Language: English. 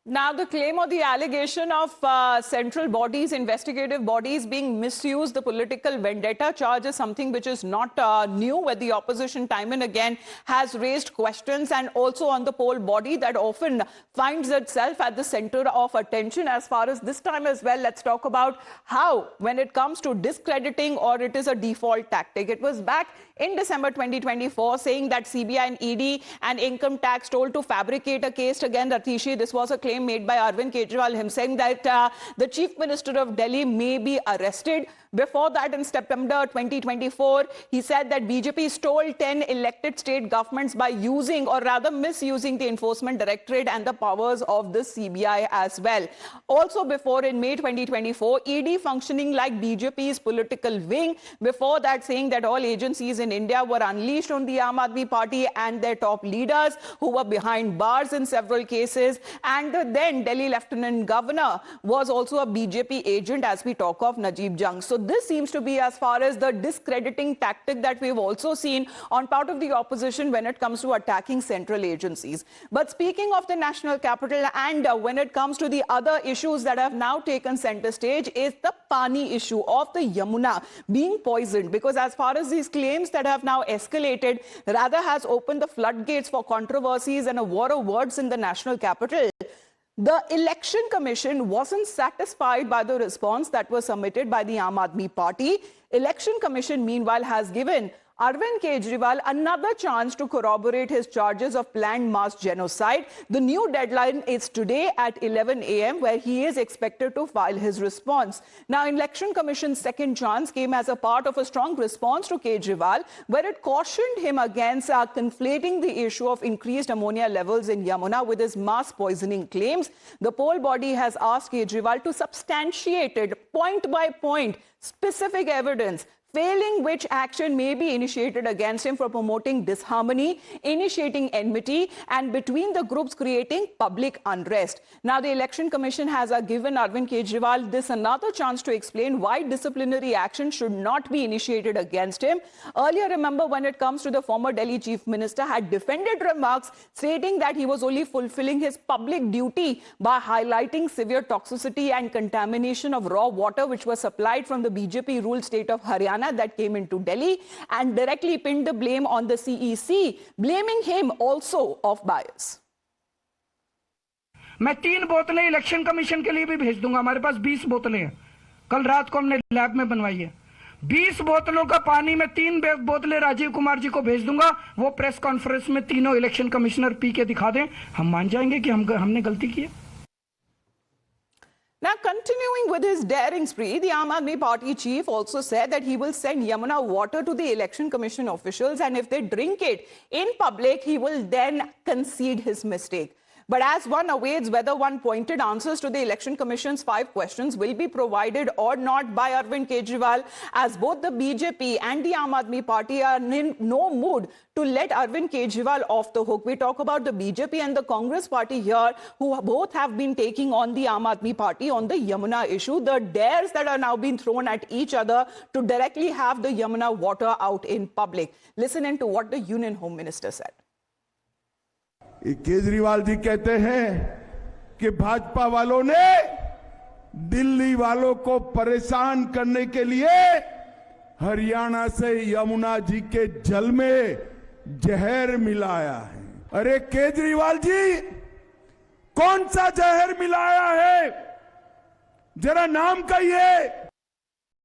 Now, the claim or the allegation of central bodies, investigative bodies being misused, the political vendetta charge is something which is not new, where the opposition time and again has raised questions, and also on the poll body that often finds itself at the center of attention. As far as this time as well, let's talk about how, when it comes to discrediting or it is a default tactic. It was back in December 2024 saying that CBI and ED and income tax told to fabricate a case against Ratishi. This was a claim made by Arvind Kejriwal himself that the Chief Minister of Delhi may be arrested. Before that, in September 2024, he said that BJP stole 10 elected state governments by using, or rather misusing, the Enforcement Directorate and the powers of the CBI as well. Also before, in May 2024, ED functioning like BJP's political wing. Before that, saying that all agencies in India were unleashed on the Aam Aadmi Party and their top leaders who were behind bars in several cases. And the then Delhi Lieutenant Governor was also a BJP agent, as we talk of Najib Jung. So this seems to be as far as the discrediting tactic that we've also seen on part of the opposition when it comes to attacking central agencies. But speaking of the national capital, and when it comes to the other issues that have now taken center stage, is the Pani issue of the Yamuna being poisoned, because as far as these claims that have now escalated, rather has opened the floodgates for controversies and a war of words in the national capital. The Election Commission wasn't satisfied by the response that was submitted by the Aam Aadmi Party. Election Commission, meanwhile, has given Arvind Kejriwal another chance to corroborate his charges of planned mass genocide. The new deadline is today at 11 a.m., where he is expected to file his response. Now, Election Commission's second chance came as a part of a strong response to Kejriwal, where it cautioned him against conflating the issue of increased ammonia levels in Yamuna with his mass poisoning claims. The poll body has asked Kejriwal to substantiate it point by point, specific evidence, failing which action may be initiated against him for promoting disharmony, initiating enmity, and between the groups creating public unrest. Now, the Election Commission has given Arvind Kejriwal this another chance to explain why disciplinary action should not be initiated against him. Earlier, remember, when it comes to the former Delhi Chief Minister, had defended remarks stating that he was only fulfilling his public duty by highlighting severe toxicity and contamination of raw water which was supplied from the BJP-ruled state of Haryana that came into Delhi, and directly pinned the blame on the CEC, blaming him also of bias. मैं 3 बोतलें election commission के लिए भी भेज दूंगा। हमारे पास 20 बोतलें हैं, कल रात को हमने लैब में बनवाई है। 20 बोतलों का पानी में 3 बोतलें राजीव कुमार जी को भेज दूंगा। वो प्रेस कॉन्फ्रेंस में तीनों इलेक्शन कमिश्नर पी के दिखा दें, हम मान जाएंगे कि हमने गलती की है। Now, continuing with his daring spree, the Aam Aadmi Party chief also said that he will send Yamuna water to the Election Commission officials, and if they drink it in public, he will then concede his mistake. But as one awaits whether one pointed answers to the Election Commission's 5 questions will be provided or not by Arvind Kejriwal, as both the BJP and the Aam Aadmi Party are in no mood to let Arvind Kejriwal off the hook. We talk about the BJP and the Congress Party here, who both have been taking on the Aam Aadmi Party on the Yamuna issue. The dares that are now being thrown at each other to directly have the Yamuna water out in public. Listen in to what the Union Home Minister said. Kejriwal ji कहते हैं कि भाजपा वालों ने दिल्ली वालों को परेशान करने के लिए हरियाणा से यमुना जी के जल में जहर मिलाया है। अरे केजरीवाल जी, कौन सा जहर मिलाया है, जरा नाम कहिए।